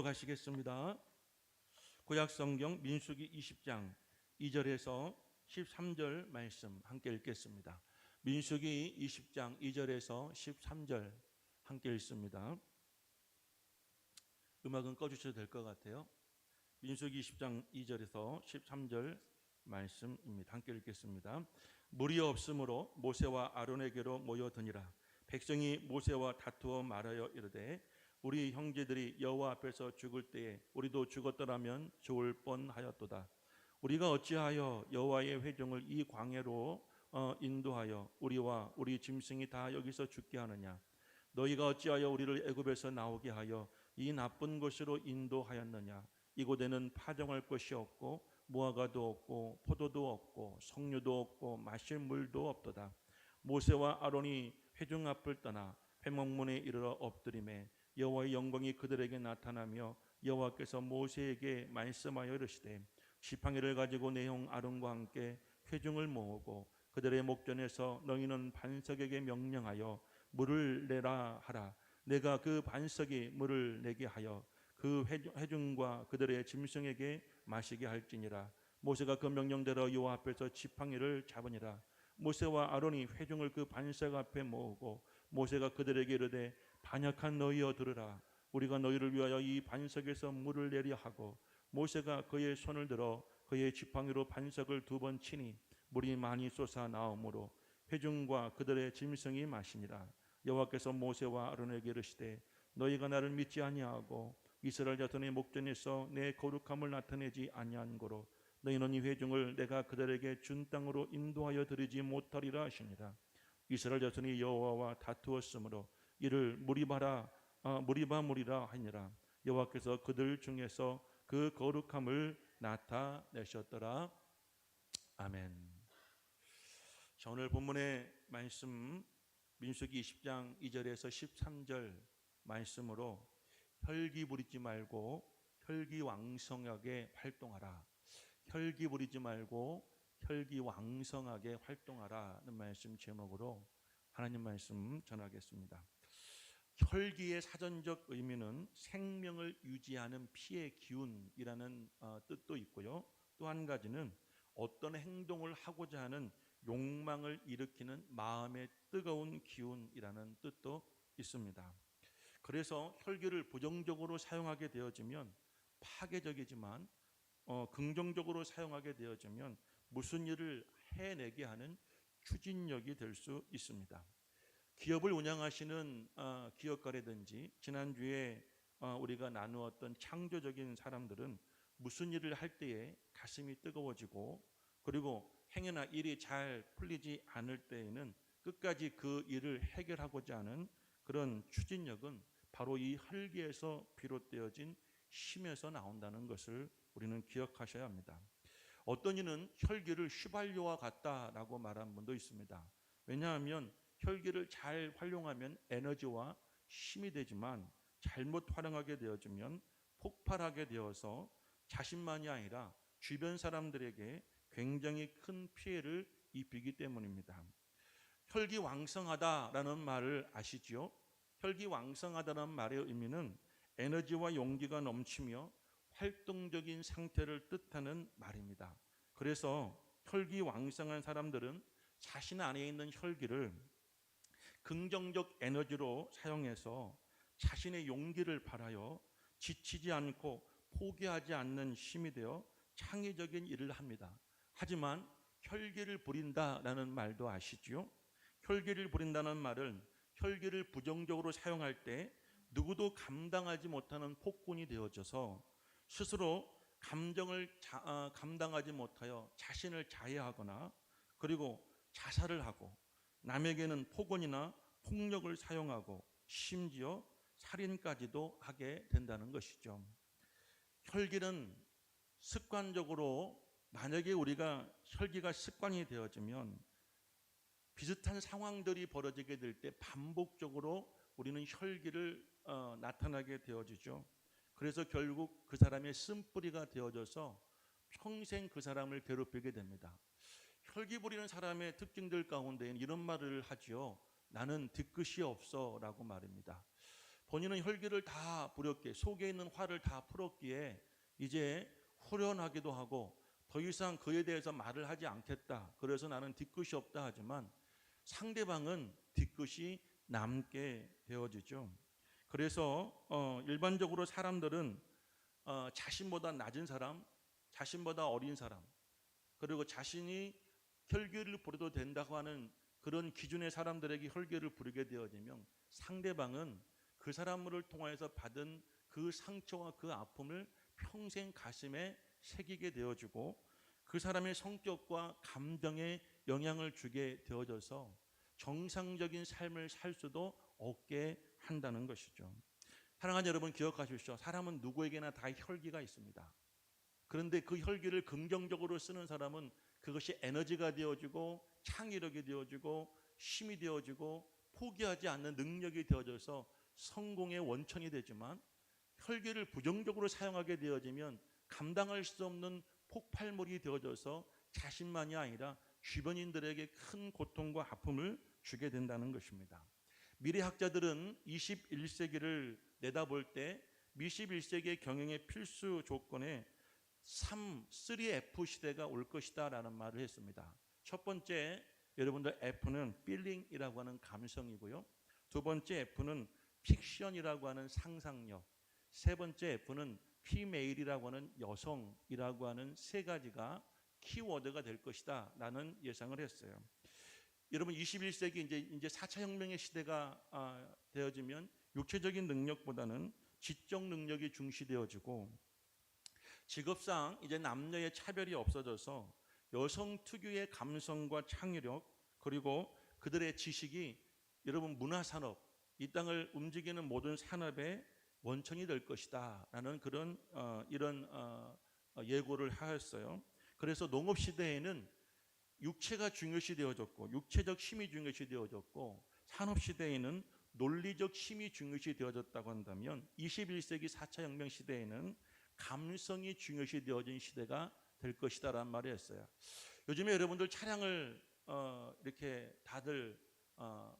가시겠습니다. 구약성경 민수기 20장 2절에서 13절 말씀 함께 읽겠습니다. 민수기 20장 2절에서 13절 함께 읽습니다. 음악은 꺼주셔도 될 것 같아요. 민수기 20장 2절에서 13절 말씀입니다. 함께 읽겠습니다. 물이 없으므로 모세와 아론에게로 모여드니라. 백성이 모세와 다투어 말하여 이르되 우리 형제들이 여호와 앞에서 죽을 때에 우리도 죽었더라면 좋을 뻔하였도다. 우리가 어찌하여 여호와의 회중을 이 광야로 인도하여 우리와 우리 짐승이 다 여기서 죽게 하느냐. 너희가 어찌하여 우리를 애굽에서 나오게 하여 이 나쁜 곳으로 인도하였느냐. 이곳에는 파종할 것이 없고 무화과도 없고 포도도 없고 석류도 없고 마실 물도 없도다. 모세와 아론이 회중 앞을 떠나 회막문에 이르러 엎드리매 여호와의 영광이 그들에게 나타나며 여호와께서 모세에게 말씀하여 이르시되 지팡이를 가지고 내 형 아론과 함께 회중을 모으고 그들의 목전에서 너희는 반석에게 명령하여 물을 내라 하라. 내가 그 반석이 물을 내게 하여 그 회중과 그들의 짐승에게 마시게 할지니라. 모세가 그 명령대로 여호와 앞에서 지팡이를 잡으니라. 모세와 아론이 회중을 그 반석 앞에 모으고 모세가 그들에게 이르되 반역한 너희여 들으라. 우리가 너희를 위하여 이 반석에서 물을 내려 하고 모세가 그의 손을 들어 그의 지팡이로 반석을 2번 치니 물이 많이 솟아 나오므로 회중과 그들의 짐승이 마시니라. 여호와께서 모세와 아론에게 이르시되 너희가 나를 믿지 아니하고 이스라엘 자손의 목전에서 내 거룩함을 나타내지 아니한 고로 너희는 이 회중을 내가 그들에게 준 땅으로 인도하여 드리지 못하리라 하시니라. 이스라엘 자손이 여호와와 다투었으므로 이를 무리바라 무리라 하니라. 여호와께서 그들 중에서 그 거룩함을 나타내셨더라. 아멘. 자, 오늘 본문의 말씀 민수기 20장 2절에서 13절 말씀으로 혈기 부리지 말고 혈기왕성하게 활동하라. 혈기 부리지 말고 혈기왕성하게 활동하라는 말씀 제목으로 하나님 말씀 전하겠습니다. 혈기의 사전적 의미는 생명을 유지하는 피의 기운이라는 뜻도 있고요. 또 한 가지는 어떤 행동을 하고자 하는 욕망을 일으키는 마음의 뜨거운 기운이라는 뜻도 있습니다. 그래서 혈기를 부정적으로 사용하게 되어지면 파괴적이지만 긍정적으로 사용하게 되어지면 무슨 일을 해내게 하는 추진력이 될 수 있습니다. 기업을 운영하시는 기업가라든지 지난주에 우리가 나누었던 창조적인 사람들은 무슨 일을 할 때에 가슴이 뜨거워지고 그리고 행여나 일이 잘 풀리지 않을 때에는 끝까지 그 일을 해결하고자 하는 그런 추진력은 바로 이 혈기에서 비롯되어진 힘에서 나온다는 것을 우리는 기억하셔야 합니다. 어떤 이는 혈기를 휘발유와 같다라고 말한 분도 있습니다. 왜냐하면 혈기를 잘 활용하면 에너지와 힘이 되지만 잘못 활용하게 되어지면 폭발하게 되어서 자신만이 아니라 주변 사람들에게 굉장히 큰 피해를 입히기 때문입니다. 혈기왕성하다라는 말을 아시죠? 혈기왕성하다는 말의 의미는 에너지와 용기가 넘치며 활동적인 상태를 뜻하는 말입니다. 그래서 혈기왕성한 사람들은 자신 안에 있는 혈기를 긍정적 에너지로 사용해서 자신의 용기를 발하여 지치지 않고 포기하지 않는 힘이 되어 창의적인 일을 합니다. 하지만 혈기를 부린다라는 말도 아시죠? 혈기를 부린다는 말은 혈기를 부정적으로 사용할 때 누구도 감당하지 못하는 폭군이 되어져서 스스로 감정을 감당하지 못하여 자신을 자해하거나 그리고 자살을 하고 남에게는 폭언이나 폭력을 사용하고 심지어 살인까지도 하게 된다는 것이죠. 혈기는 습관적으로 만약에 우리가 혈기가 습관이 되어지면 비슷한 상황들이 벌어지게 될 때 반복적으로 우리는 혈기를 나타나게 되어지죠. 그래서 결국 그 사람의 쓴뿌리가 되어져서 평생 그 사람을 괴롭히게 됩니다. 혈기 부리는 사람의 특징들 가운데는 이런 말을 하지요. 나는 뒤끝이 없어 라고 말입니다. 본인은 혈기를 다 부렸기에, 속에 있는 화를 다 풀었기에 이제 후련하기도 하고 더 이상 그에 대해서 말을 하지 않겠다. 그래서 나는 뒤끝이 없다 하지만 상대방은 뒤끝이 남게 되어지죠. 그래서 일반적으로 사람들은 자신보다 낮은 사람, 자신보다 어린 사람, 그리고 자신이 혈기를 부려도 된다고 하는 그런 기준의 사람들에게 혈기를 부리게 되어지면 상대방은 그 사람을 통해서 받은 그 상처와 그 아픔을 평생 가슴에 새기게 되어지고 그 사람의 성격과 감정에 영향을 주게 되어져서 정상적인 삶을 살 수도 없게 한다는 것이죠. 사랑하는 여러분, 기억하십시오. 사람은 누구에게나 다 혈기가 있습니다. 그런데 그 혈기를 긍정적으로 쓰는 사람은 그것이 에너지가 되어지고 창의력이 되어지고 힘이 되어지고 포기하지 않는 능력이 되어져서 성공의 원천이 되지만, 혈기를 부정적으로 사용하게 되어지면 감당할 수 없는 폭발물이 되어져서 자신만이 아니라 주변인들에게 큰 고통과 아픔을 주게 된다는 것입니다. 미래학자들은 21세기를 내다볼 때 21세기의 경영의 필수 조건에 3F 시대가 올 것이다 라는 말을 했습니다. 첫 번째, 여러분들 F는 필링이라고 하는 감성이고요. 두 번째 F는 픽션이라고 하는 상상력, 세 번째 F는 피메일이라고 하는 여성이라고 하는 세 가지가 키워드가 될 것이다 라는 예상을 했어요. 여러분, 21세기 이제 4차 혁명의 시대가 되어지면 육체적인 능력보다는 지적 능력이 중시되어지고, 직업상 이제 남녀의 차별이 없어져서 여성 특유의 감성과 창의력, 그리고 그들의 지식이 여러분 문화산업, 이 땅을 움직이는 모든 산업의 원천이 될 것이다 라는 그런 이런 예고를 하였어요. 그래서 농업 시대에는 육체가 중요시 되어졌고 육체적 힘이 중요시 되어졌고, 산업 시대에는 논리적 힘이 중요시 되어졌다고 한다면 21세기 4차 혁명 시대에는 감성이 중요시 되어진 시대가 될 것이다 라는 말을 했어요. 요즘에 여러분들 차량을 이렇게 다들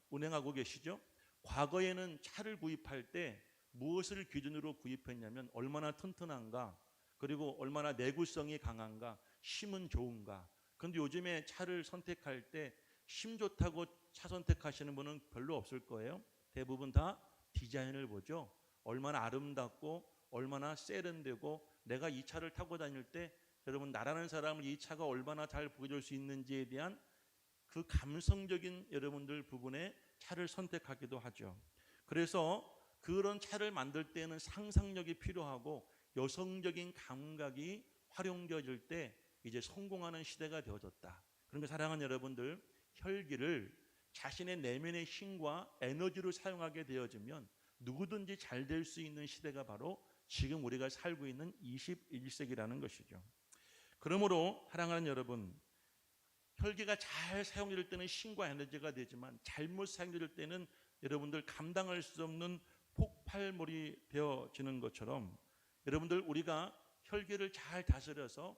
운행하고 계시죠? 과거에는 차를 구입할 때 무엇을 기준으로 구입했냐면 얼마나 튼튼한가, 그리고 얼마나 내구성이 강한가, 힘은 좋은가. 그런데 요즘에 차를 선택할 때 힘 좋다고 차 선택하시는 분은 별로 없을 거예요. 대부분 다 디자인을 보죠. 얼마나 아름답고 얼마나 세련되고, 내가 이 차를 타고 다닐 때 여러분 나라는 사람을 이 차가 얼마나 잘 보여줄 수 있는지에 대한 그 감성적인 여러분들 부분에 차를 선택하기도 하죠. 그래서 그런 차를 만들 때는 상상력이 필요하고 여성적인 감각이 활용되어질 때 이제 성공하는 시대가 되어졌다. 그러니까 사랑하는 여러분들, 혈기를 자신의 내면의 힘과 에너지로 사용하게 되어지면 누구든지 잘 될 수 있는 시대가 바로 지금 우리가 살고 있는 21세기라는 것이죠. 그러므로 사랑하는 여러분, 혈기가 잘 사용될 때는 힘과 에너지가 되지만 잘못 사용될 때는 여러분들 감당할 수 없는 폭발물이 되어지는 것처럼, 여러분들 우리가 혈기를 잘 다스려서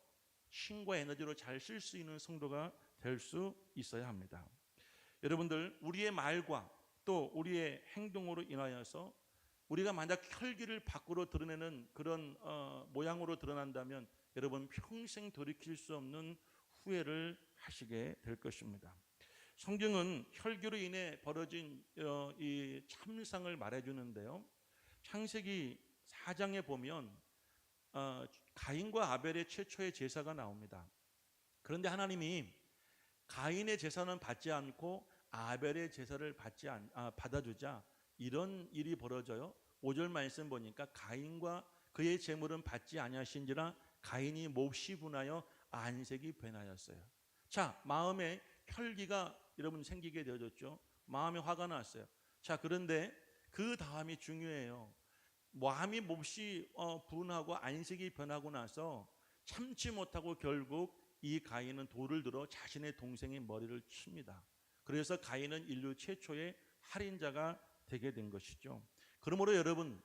힘과 에너지로 잘 쓸 수 있는 성도가 될 수 있어야 합니다. 여러분들, 우리의 말과 또 우리의 행동으로 인하여서 우리가 만약 혈기를 밖으로 드러내는 그런 모양으로 드러난다면 여러분 평생 돌이킬 수 없는 후회를 하시게 될 것입니다. 성경은 혈기로 인해 벌어진 이 참상을 말해주는데요. 창세기 4장에 보면 가인과 아벨의 최초의 제사가 나옵니다. 그런데 하나님이 가인의 제사는 받지 않고 아벨의 제사를 받아주자 이런 일이 벌어져요. 5절 말씀 보니까 가인과 그의 제물은 받지 아니하신지라 가인이 몹시 분하여 안색이 변하였어요. 자, 마음에 혈기가 여러분 생기게 되어졌죠. 마음에 화가 났어요. 자, 그런데 그 다음이 중요해요. 마음이 몹시 분하고 안색이 변하고 나서 참지 못하고 결국 이 가인은 돌을 들어 자신의 동생의 머리를 칩니다. 그래서 가인은 인류 최초의 살인자가 되게 된 것이죠. 그러므로 여러분,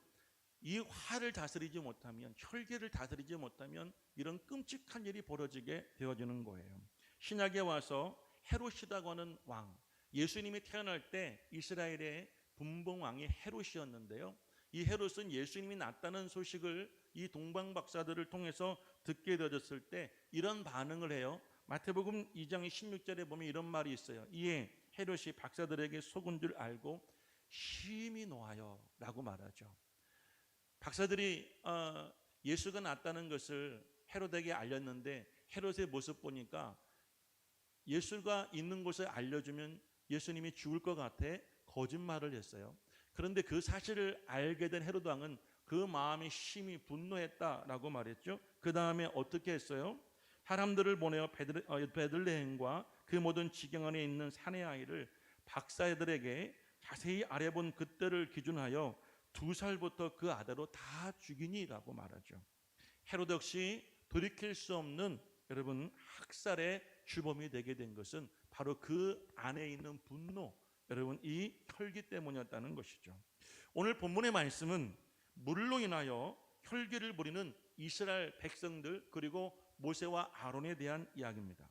이 화를 다스리지 못하면, 혈기를 다스리지 못하면 이런 끔찍한 일이 벌어지게 되어지는 거예요. 신약에 와서 헤롯이라고 하는 왕, 예수님이 태어날 때 이스라엘의 분봉왕이 헤롯이었는데요. 이 헤롯은 예수님이 낳았다는 소식을 이 동방 박사들을 통해서 듣게 되어졌을 때 이런 반응을 해요. 마태복음 2장 16절에 보면 이런 말이 있어요. 이에 헤롯이 박사들에게 속은 줄 알고 심히 노하여 라고 말하죠. 박사들이 예수가 낳았다는 것을 헤롯에게 알렸는데 헤롯의 모습 보니까 예수가 있는 곳을 알려주면 예수님이 죽을 것 같아 거짓말을 했어요. 그런데 그 사실을 알게 된 헤롯 왕은 그 마음이 심히 분노했다라고 말했죠. 그 다음에 어떻게 했어요? 사람들을 보내어 베들레헴과 그 모든 지경 안에 있는 사내 아이를 박사들에게 자세히 알아본 그때를 기준하여 2살부터 그 아래로 다 죽이니라고 말하죠. 헤롯 역시 돌이킬 수 없는 여러분 학살의 주범이 되게 된 것은 바로 그 안에 있는 분노, 여러분 이 혈기 때문이었다는 것이죠. 오늘 본문의 말씀은 물로 인하여 혈기를 부리는 이스라엘 백성들 그리고 모세와 아론에 대한 이야기입니다.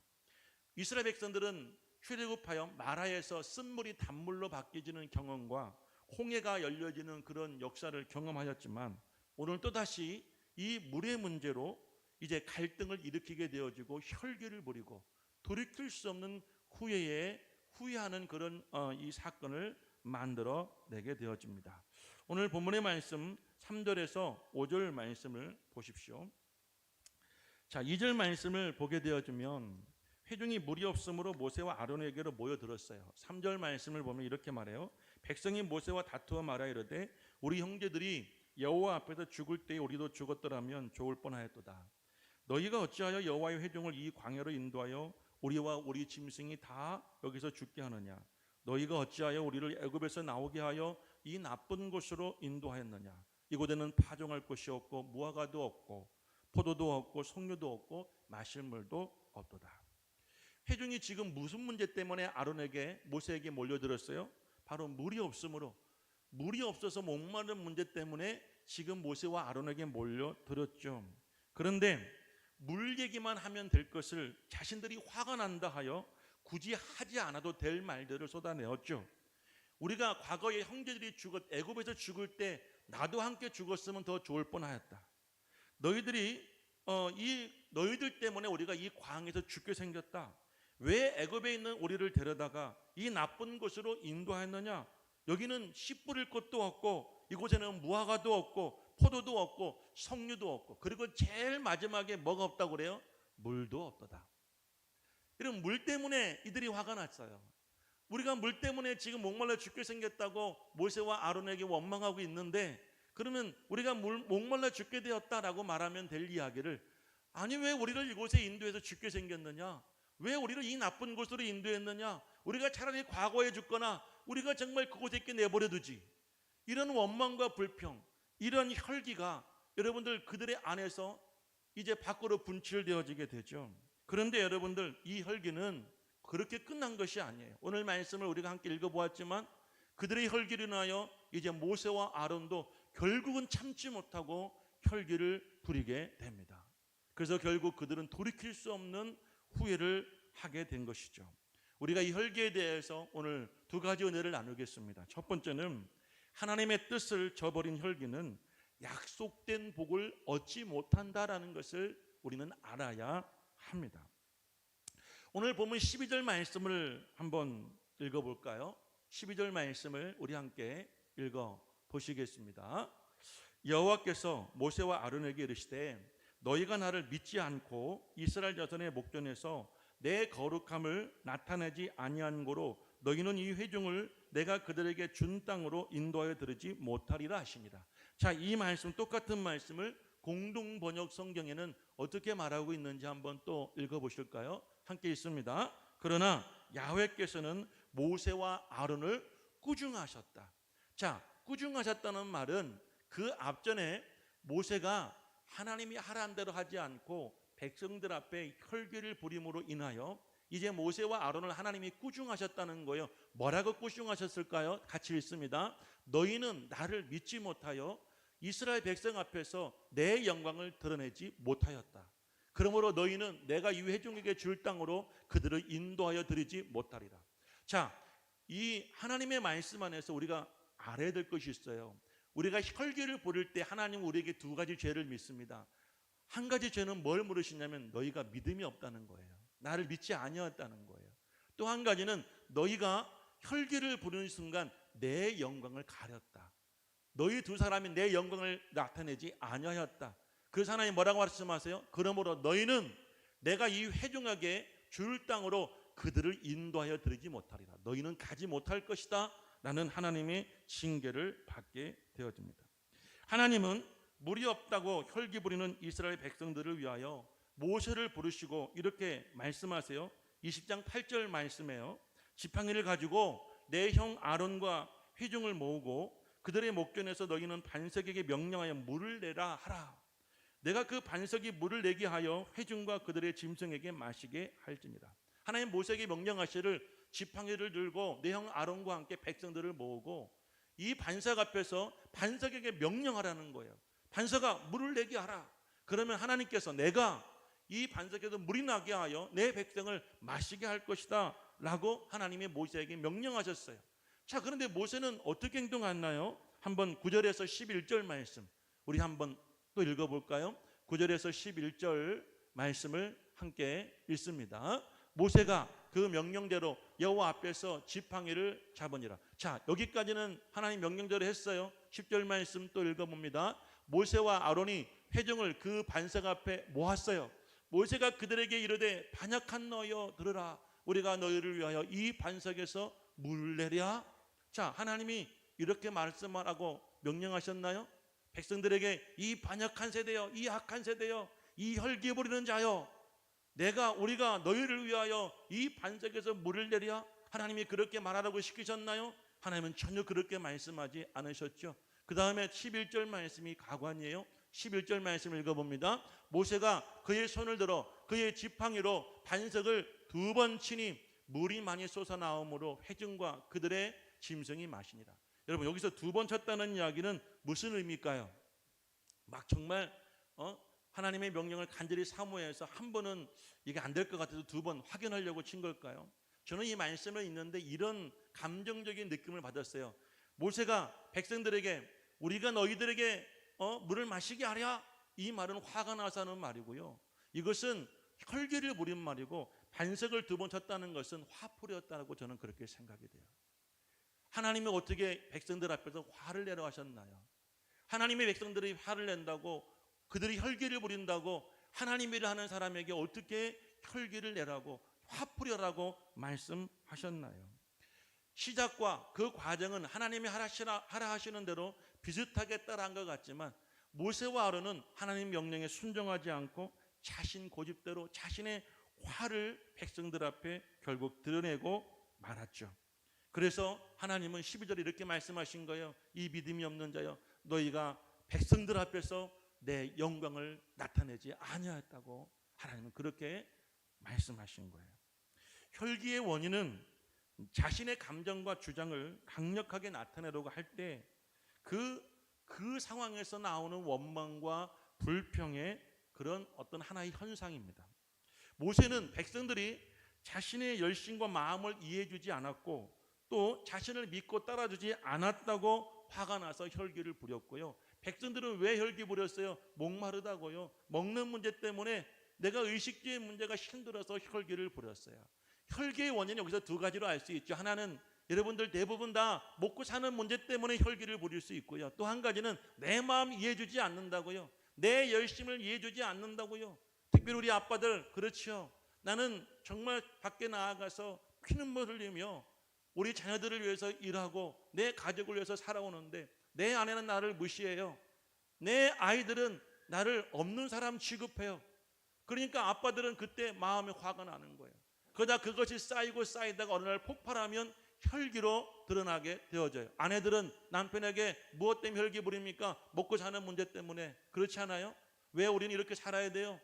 이스라엘 백성들은 출애굽하여 마라에서 쓴물이 단물로 바뀌어지는 경험과 홍해가 열려지는 그런 역사를 경험하였지만 오늘 또다시 이 물의 문제로 이제 갈등을 일으키게 되어지고 혈기를 부리고 돌이킬 수 없는 후회하는 그런 이 사건을 만들어내게 되어집니다. 오늘 본문의 말씀 3절에서 5절 말씀을 보십시오. 자, 2절 말씀을 보게 되어지면 회중이 물이 없으므로 모세와 아론에게로 모여들었어요. 3절 말씀을 보면 이렇게 말해요. 백성이 모세와 다투어 말하 이르되 우리 형제들이 여호와 앞에서 죽을 때에 우리도 죽었더라면 좋을 뻔하였도다. 너희가 어찌하여 여호와의 회중을 이 광야로 인도하여 우리와 우리 짐승이 다 여기서 죽게 하느냐? 너희가 어찌하여 우리를 애굽에서 나오게 하여 이 나쁜 곳으로 인도하였느냐? 이곳에는 파종할 곳이 없고 무화과도 없고 포도도 없고 석류도 없고 마실 물도 없도다. 회중이 지금 무슨 문제 때문에 아론에게 모세에게 몰려들었어요? 바로 물이 없으므로, 물이 없어서 목마른 문제 때문에 지금 모세와 아론에게 몰려들었죠. 그런데 물 얘기만 하면 될 것을 자신들이 화가 난다 하여 굳이 하지 않아도 될 말들을 쏟아내었죠. 우리가 과거에 형제들이 애굽에서 죽을 때 나도 함께 죽었으면 더 좋을 뻔하였다. 너희들 때문에 우리가 이 광에서 죽게 생겼다. 왜 애굽에 있는 우리를 데려다가 이 나쁜 곳으로 인도하였느냐? 여기는 씨 뿌릴 곳도 없고 이곳에는 무화과도 없고 포도도 없고 석류도 없고 그리고 제일 마지막에 뭐가 없다고 그래요? 물도 없도다. 이런 물 때문에 이들이 화가 났어요. 우리가 물 때문에 지금 목말라 죽게 생겼다고 모세와 아론에게 원망하고 있는데 그러면 우리가 목말라 죽게 되었다라고 말하면 될 이야기를 아니 왜 우리를 이곳에 인도해서 죽게 생겼느냐? 왜 우리를 이 나쁜 곳으로 인도했느냐? 우리가 차라리 과거에 죽거나 우리가 정말 그곳에 있게 내버려 두지. 이런 원망과 불평, 이런 혈기가 여러분들 그들의 안에서 이제 밖으로 분출되어지게 되죠. 그런데 여러분들 이 혈기는 그렇게 끝난 것이 아니에요. 오늘 말씀을 우리가 함께 읽어보았지만 그들의 혈기를 인하여 이제 모세와 아론도 결국은 참지 못하고 혈기를 부리게 됩니다. 그래서 결국 그들은 돌이킬 수 없는 후회를 하게 된 것이죠. 우리가 이 혈기에 대해서 오늘 2가지 은혜를 나누겠습니다. 첫 번째는 하나님의 뜻을 저버린 혈기는 약속된 복을 얻지 못한다라는 것을 우리는 알아야 합니다. 오늘 보면 12절 말씀을 한번 읽어볼까요? 12절 말씀을 우리 함께 읽어보시겠습니다. 여호와께서 모세와 아론에게 이르시되 너희가 나를 믿지 않고 이스라엘 자손의 목전에서 내 거룩함을 나타내지 아니한 고로 너희는 이 회중을 내가 그들에게 준 땅으로 인도하여 들으지 못하리라 하시니라. 자, 이 말씀 똑같은 말씀을 공동 번역 성경에는 어떻게 말하고 있는지 한번 또 읽어보실까요? 함께 있습니다. 그러나 야훼께서는 모세와 아론을 꾸중하셨다. 자, 꾸중하셨다는 말은 그 앞전에 모세가 하나님이 하라는 대로 하지 않고 백성들 앞에 혈기를 부림으로 인하여 이제 모세와 아론을 하나님이 꾸중하셨다는 거예요. 뭐라고 꾸중하셨을까요? 같이 읽습니다. 너희는 나를 믿지 못하여 이스라엘 백성 앞에서 내 영광을 드러내지 못하였다. 그러므로 너희는 내가 이 회중에게 줄 땅으로 그들을 인도하여 드리지 못하리라. 자, 이 하나님의 말씀 안에서 우리가 알아야 될 것이 있어요. 우리가 혈기를 부릴 때 하나님은 우리에게 두 가지 죄를 믿습니다. 한 가지 죄는 뭘 물으시냐면 너희가 믿음이 없다는 거예요. 나를 믿지 아니었다는 거예요. 또 한 가지는 너희가 혈기를 부르는 순간 내 영광을 가렸다. 너희 두 사람이 내 영광을 나타내지 아니하였다. 그래서 하나님 뭐라고 말씀하세요? 그러므로 너희는 내가 이 회중에게 줄 땅으로 그들을 인도하여 드리지 못하리라. 너희는 가지 못할 것이다 라는 하나님의 징계를 받게 되어집니다. 하나님은 물이 없다고 혈기 부리는 이스라엘 백성들을 위하여 모세를 부르시고 이렇게 말씀하세요. 20장 8절 말씀에요. 지팡이를 가지고 내 형 아론과 회중을 모으고 그들의 목전에서 너희는 반석에게 명령하여 물을 내라 하라. 내가 그 반석이 물을 내게 하여 회중과 그들의 짐승에게 마시게 할지니라. 하나님 모세에게 명령하시를 지팡이를 들고 내 형 아론과 함께 백성들을 모으고 이 반석 앞에서 반석에게 명령하라는 거예요. 반석아 물을 내게 하라. 그러면 하나님께서 내가 이 반석에서 물이 나게 하여 내 백성을 마시게 할 것이다 라고 하나님이 모세에게 명령하셨어요. 자, 그런데 모세는 어떻게 행동했나요? 한번 9절에서 11절 말씀 우리 한번 또 읽어볼까요? 9절에서 11절 말씀을 함께 읽습니다. 모세가 그 명령대로 여호와 앞에서 지팡이를 잡으니라. 자, 여기까지는 하나님 명령대로 했어요. 10절 말씀 또 읽어봅니다. 모세와 아론이 회중을 그 반석 앞에 모았어요. 모세가 그들에게 이르되 반역한 너희여 들으라. 우리가 너희를 위하여 이 반석에서 물 내랴. 자, 하나님이 이렇게 말씀하라고 명령하셨나요? 백성들에게 이 반역한 세대여, 이 악한 세대여, 이 혈기 부리는 자여, 우리가 너희를 위하여 이 반석에서 물을 내랴. 하나님이 그렇게 말하라고 시키셨나요? 하나님은 전혀 그렇게 말씀하지 않으셨죠. 그 다음에 11절 말씀이 가관이에요. 11절 말씀 읽어봅니다. 모세가 그의 손을 들어 그의 지팡이로 반석을 2번 치니 물이 많이 솟아나오므로 회중과 그들의 짐승이 마시니라. 여러분, 여기서 2번 쳤다는 이야기는 무슨 의미일까요? 막 정말 하나님의 명령을 간절히 사모해서 한 번은 이게 안 될 것 같아서 2번 확인하려고 친 걸까요? 저는 이 말씀을 읽는데 이런 감정적인 느낌을 받았어요. 모세가 백성들에게 우리가 너희들에게 물을 마시게 하랴, 이 말은 화가 나서 하는 말이고요. 이것은 혈기를 부린 말이고 반석을 2번 쳤다는 것은 화풀이였다고 저는 그렇게 생각이 돼요. 하나님이 어떻게 백성들 앞에서 화를 내려 하셨나요? 하나님의 백성들이 화를 낸다고, 그들이 혈기를 부린다고 하나님 일을 하는 사람에게 어떻게 혈기를 내라고 화풀이라고 말씀하셨나요? 시작과 그 과정은 하나님이 하라 하시는 대로 비슷하게 따라한 것 같지만 모세와 아론은 하나님 명령에 순종하지 않고 자신 고집대로 자신의 화를 백성들 앞에 결국 드러내고 말았죠. 그래서 하나님은 12절에 이렇게 말씀하신 거예요. 이 믿음이 없는 자여, 너희가 백성들 앞에서 내 영광을 나타내지 아니하였다고 하나님은 그렇게 말씀하신 거예요. 혈기의 원인은 자신의 감정과 주장을 강력하게 나타내려고 할 때 그 상황에서 나오는 원망과 불평의 그런 어떤 하나의 현상입니다. 모세는 백성들이 자신의 열심과 마음을 이해해주지 않았고 또 자신을 믿고 따라주지 않았다고 화가 나서 혈기를 부렸고요. 백성들은 왜 혈기 부렸어요? 목마르다고요. 먹는 문제 때문에 내가 의식주의 문제가 힘들어서 혈기를 부렸어요. 혈기의 원인은 여기서 2가지로 알 수 있죠. 하나는 여러분들 대부분 다 먹고 사는 문제 때문에 혈기를 부릴 수 있고요. 또 한 가지는 내 마음 이해해주지 않는다고요. 내 열심을 이해해주지 않는다고요. 특별히 우리 아빠들 그렇죠. 나는 정말 밖에 나아가서 피눈물 흘리며 우리 자녀들을 위해서 일하고 내 가족을 위해서 살아오는데 내 아내는 나를 무시해요. 내 아이들은 나를 없는 사람 취급해요. 그러니까 아빠들은 그때 마음에 화가 나는 거예요. 그러다 그것이 쌓이고 쌓이다가 어느 날 폭발하면 혈기로 드러나게 되어져요. 아내들은 남편에게 무엇 때문에 혈기 부립니까? 먹고 사는 문제 때문에. 그렇지 않아요? 왜 우리는 이렇게 살아야 돼요?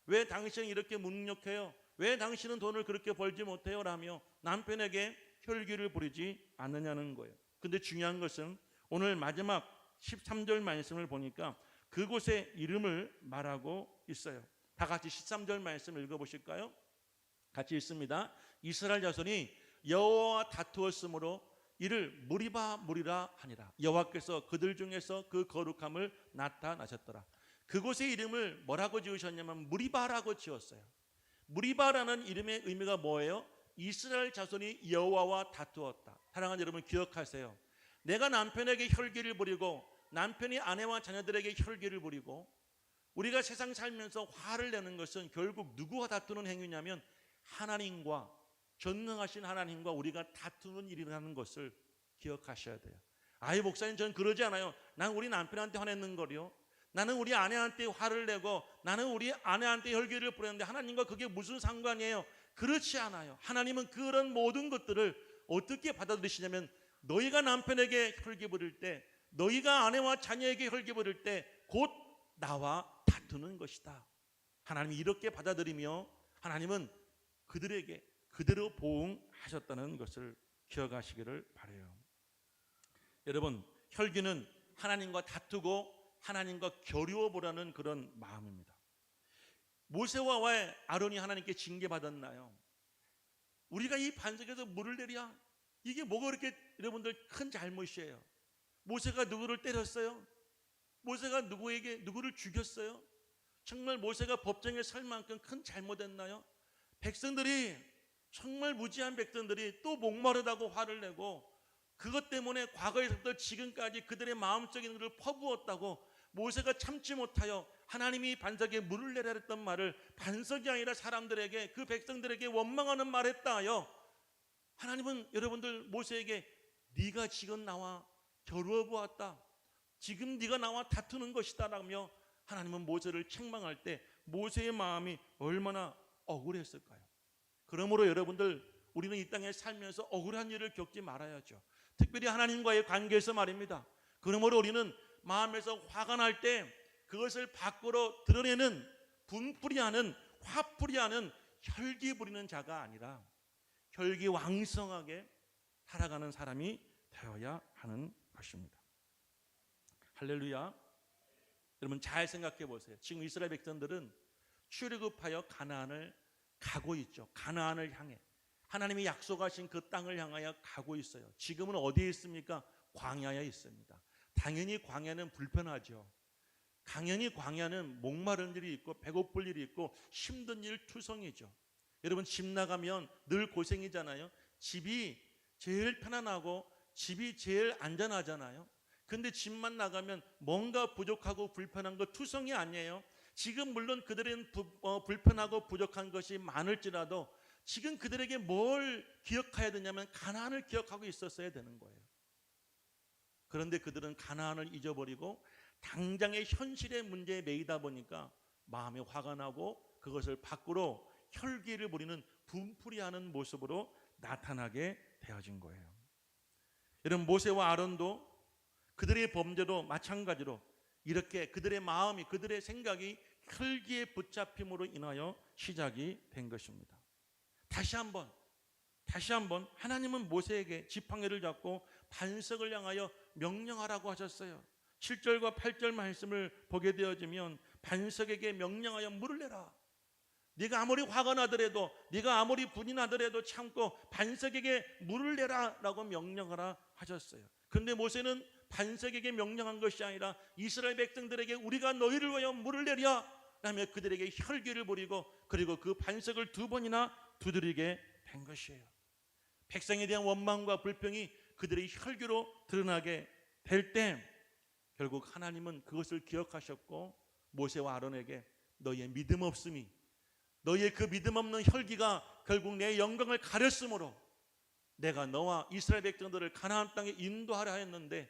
왜 당신은 이렇게 무능력해요? 왜 당신은 돈을 그렇게 벌지 못해요? 라며 남편에게 혈기를 부리지 않느냐는 거예요. 근데 중요한 것은 오늘 마지막 13절 말씀을 보니까 그곳의 이름을 말하고 있어요. 다 같이 13절 말씀 읽어보실까요? 같이 읽습니다. 이스라엘 자손이 여호와와 다투었으므로 이를 무리라 하니라. 여호와께서 그들 중에서 그 거룩함을 나타나셨더라. 그곳의 이름을 뭐라고 지으셨냐면 무리바라고 지었어요. 무리바라는 이름의 의미가 뭐예요? 이스라엘 자손이 여호와와 다투었다. 사랑하는 여러분, 기억하세요. 내가 남편에게 혈기를 부리고 남편이 아내와 자녀들에게 혈기를 부리고 우리가 세상 살면서 화를 내는 것은 결국 누구와 다투는 행위냐면 하나님과, 전능하신 하나님과 우리가 다투는 일이라는 것을 기억하셔야 돼요. 아이 목사님, 저는 그러지 않아요. 난 우리 남편한테 화내는 거요. 나는 우리 아내한테 화를 내고 나는 우리 아내한테 혈기를 부렸는데 하나님과 그게 무슨 상관이에요? 그렇지 않아요. 하나님은 그런 모든 것들을 어떻게 받아들이시냐면 너희가 남편에게 혈기 부릴 때, 너희가 아내와 자녀에게 혈기 부릴 때 곧 나와 다투는 것이다. 하나님이 이렇게 받아들이며 하나님은 그들에게 그대로 보응하셨다는 것을 기억하시기를 바라요. 여러분, 혈기는 하나님과 다투고 하나님과 겨루어 보라는 그런 마음입니다. 모세와 왜 아론이 하나님께 징계받았나요? 우리가 이 반석에서 물을 내랴? 이게 뭐가 그렇게 여러분들 큰 잘못이에요? 모세가 누구를 때렸어요? 모세가 누구를 죽였어요? 정말 모세가 법정에 설 만큼 큰 잘못했나요? 백성들이, 정말 무지한 백성들이 또 목마르다고 화를 내고 그것 때문에 과거에서부터 지금까지 그들의 마음적인 것을 퍼부었다고 모세가 참지 못하여 하나님이 반석에 물을 내라 했던 말을 반석이 아니라 사람들에게, 그 백성들에게 원망하는 말을 했다 하여 하나님은 여러분들 모세에게 네가 지금 나와 겨루어 보았다, 지금 네가 나와 다투는 것이다 라며 하나님은 모세를 책망할 때 모세의 마음이 얼마나 억울했을까요? 그러므로 여러분들, 우리는 이 땅에 살면서 억울한 일을 겪지 말아야죠. 특별히 하나님과의 관계에서 말입니다. 그러므로 우리는 마음에서 화가 날 때 그것을 밖으로 드러내는, 분풀이하는, 화풀이하는, 혈기 부리는 자가 아니라 혈기 왕성하게 살아가는 사람이 되어야 하는 것입니다. 할렐루야. 여러분 잘 생각해 보세요. 지금 이스라엘 백성들은 출애굽하여 가나안을 가고 있죠. 가나안을 향해 하나님이 약속하신 그 땅을 향하여 가고 있어요. 지금은 어디에 있습니까? 광야에 있습니다. 당연히 광야는 불편하죠. 당연히 광야는 목마른 일이 있고 배고플 일이 있고 힘든 일 투성이죠. 여러분 집 나가면 늘 고생이잖아요. 집이 제일 편안하고 집이 제일 안전하잖아요. 근데 집만 나가면 뭔가 부족하고 불편한 거 투성이 아니에요. 지금 물론 그들은 불편하고 부족한 것이 많을지라도 지금 그들에게 뭘 기억해야 되냐면 가나안을 기억하고 있었어야 되는 거예요. 그런데 그들은 가나안을 잊어버리고 당장의 현실의 문제에 매이다 보니까 마음에 화가 나고 그것을 밖으로 혈기를 부리는 분풀이하는 모습으로 나타나게 되어진 거예요. 여러분 모세와 아론도 그들의 범죄도 마찬가지로 이렇게 그들의 마음이, 그들의 생각이 혈기에 붙잡힘으로 인하여 시작이 된 것입니다. 다시 한번 하나님은 모세에게 지팡이를 잡고 반석을 향하여 명령하라고 하셨어요. 7절과 8절 말씀을 보게 되어지면 반석에게 명령하여 물을 내라. 네가 아무리 화가 나더라도, 네가 아무리 분이 나더라도 참고 반석에게 물을 내라라고 명령하라 하셨어요. 그런데 모세는 반석에게 명령한 것이 아니라 이스라엘 백성들에게 우리가 너희를 위하여 물을 내랴 라며 그들에게 혈기를 부리고 그리고 그 반석을 2번이나 두드리게 된 것이에요. 백성에 대한 원망과 불평이 그들의 혈기로 드러나게 될 때 결국 하나님은 그것을 기억하셨고 모세와 아론에게 너희의 믿음 없음이, 너희의 그 믿음 없는 혈기가 결국 내 영광을 가렸으므로 내가 너와 이스라엘 백성들을 가나안 땅에 인도하려 했는데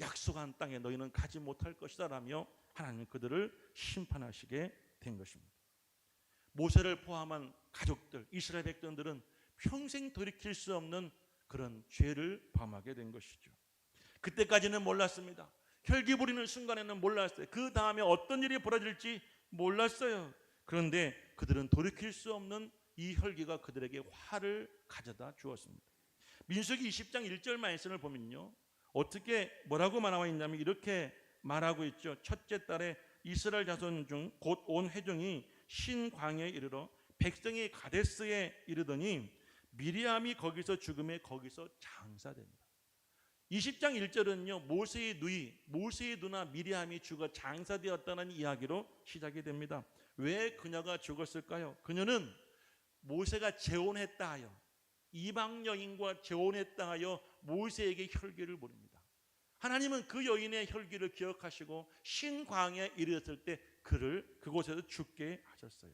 약속한 땅에 너희는 가지 못할 것이다 라며 하나님은 그들을 심판하시게 된 것입니다. 모세를 포함한 가족들, 이스라엘 백성들은 평생 돌이킬 수 없는 그런 죄를 범하게 된 것이죠. 그때까지는 몰랐습니다. 혈기 부리는 순간에는 몰랐어요. 그 다음에 어떤 일이 벌어질지 몰랐어요. 그런데 그들은 돌이킬 수 없는 이 혈기가 그들에게 화를 가져다 주었습니다. 민수기 20장 1절 말씀을 보면요, 어떻게 뭐라고 말하고 있냐면 이렇게 말하고 있죠. 첫째 달에 이스라엘 자손 중 곧 온 회중이 신광야에 이르러 백성이 가데스에 이르더니 미리암이 거기서 죽음에 거기서 장사됩니다. 20장 1절은요, 모세의 누나 미리암이 죽어 장사되었다는 이야기로 시작이 됩니다. 왜 그녀가 죽었을까요? 그녀는 모세가 재혼했다 하여, 이방 여인과 재혼했다 하여 모세에게 혈기를 부립니다. 하나님은 그 여인의 혈기를 기억하시고 신광야에 이르렀을 때 그를 그곳에서 죽게 하셨어요.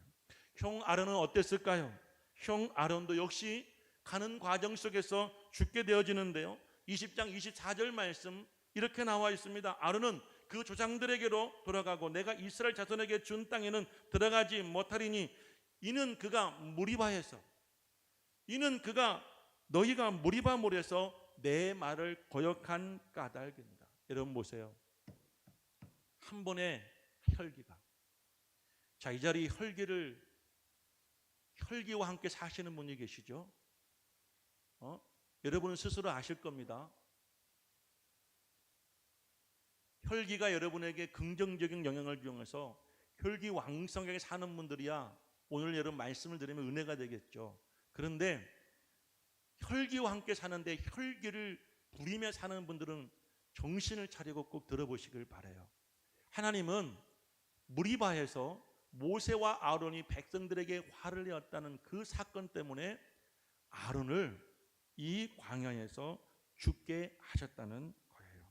형 아론은 어땠을까요? 형 아론도 역시 가는 과정 속에서 죽게 되어지는데요, 20장 24절 말씀 이렇게 나와 있습니다. 아론은 그 조상들에게로 돌아가고 내가 이스라엘 자손에게 준 땅에는 들어가지 못하리니 이는 그가 너희가 무리바몰에서 내 말을 거역한 까닭입니다. 여러분 보세요. 한 번의 혈기가, 자, 이 자리 혈기와 함께 사시는 분이 계시죠? 여러분은 스스로 아실 겁니다. 혈기가 여러분에게 긍정적인 영향을 주면서 혈기 왕성하게 사는 분들이야 오늘 여러분 말씀을 들으면 은혜가 되겠죠. 그런데 혈기와 함께 사는데 혈기를 부리며 사는 분들은 정신을 차리고 꼭 들어보시길 바라요. 하나님은 무리바에서 모세와 아론이 백성들에게 화를 내었다는 그 사건 때문에 아론을 이 광야에서 죽게 하셨다는 거예요.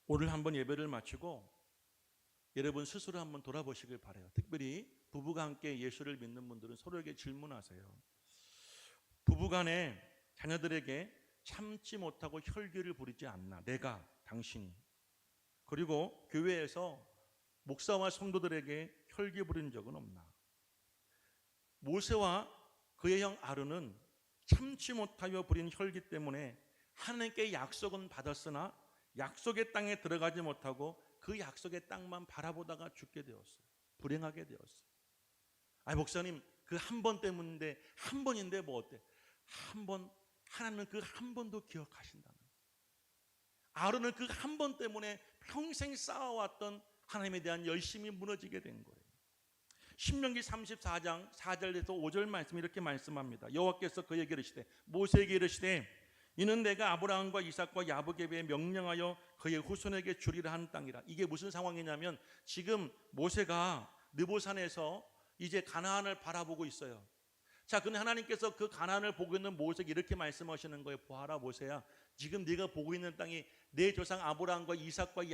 오늘 한번 예배를 마치고 여러분 스스로 한번 돌아보시길 바라요. 특별히 부부가 함께 예수를 믿는 분들은 서로에게 질문하세요. 부부간에 자녀들에게 참지 못하고 혈기를 부리지 않나? 내가, 당신이. 그리고 교회에서 목사와 성도들에게 혈기 부린 적은 없나? 모세와 그의 형 아론은 참지 못하여 부린 혈기 때문에 하나님께 약속은 받았으나 약속의 땅에 들어가지 못하고 그 약속의 땅만 바라보다가 죽게 되었어요. 불행하게 되었어요. 아니 목사님, 그 한 번 때문인데, 한 번인데 뭐 어때? 한 번, 하나님은 그 한 번도 기억하신다는 거예요. 아론은 그 한 번 때문에 평생 쌓아왔던 하나님에 대한 열심이 무너지게 된 거예요. 신명기 34장 4절에서 5절 말씀 이렇게 말씀합니다. 여호와께서 그에게 이르시되 모세에게 이르시되 이는 내가 아브라함과 이삭과 야곱에게 명령하여 그의 후손에게 주리라 한 땅이라. 이게 무슨 상황이냐면 지금 모세가 느보산에서 이제 가나안을 바라보고 있어요. 자, 근데 하나님께서 그 가나안을 보고 있는 모세에게 이렇게 말씀하시는 거예요. 보아라 모세야, 지금 네가 보고 있는 땅이 내 조상 아브라함과 이삭과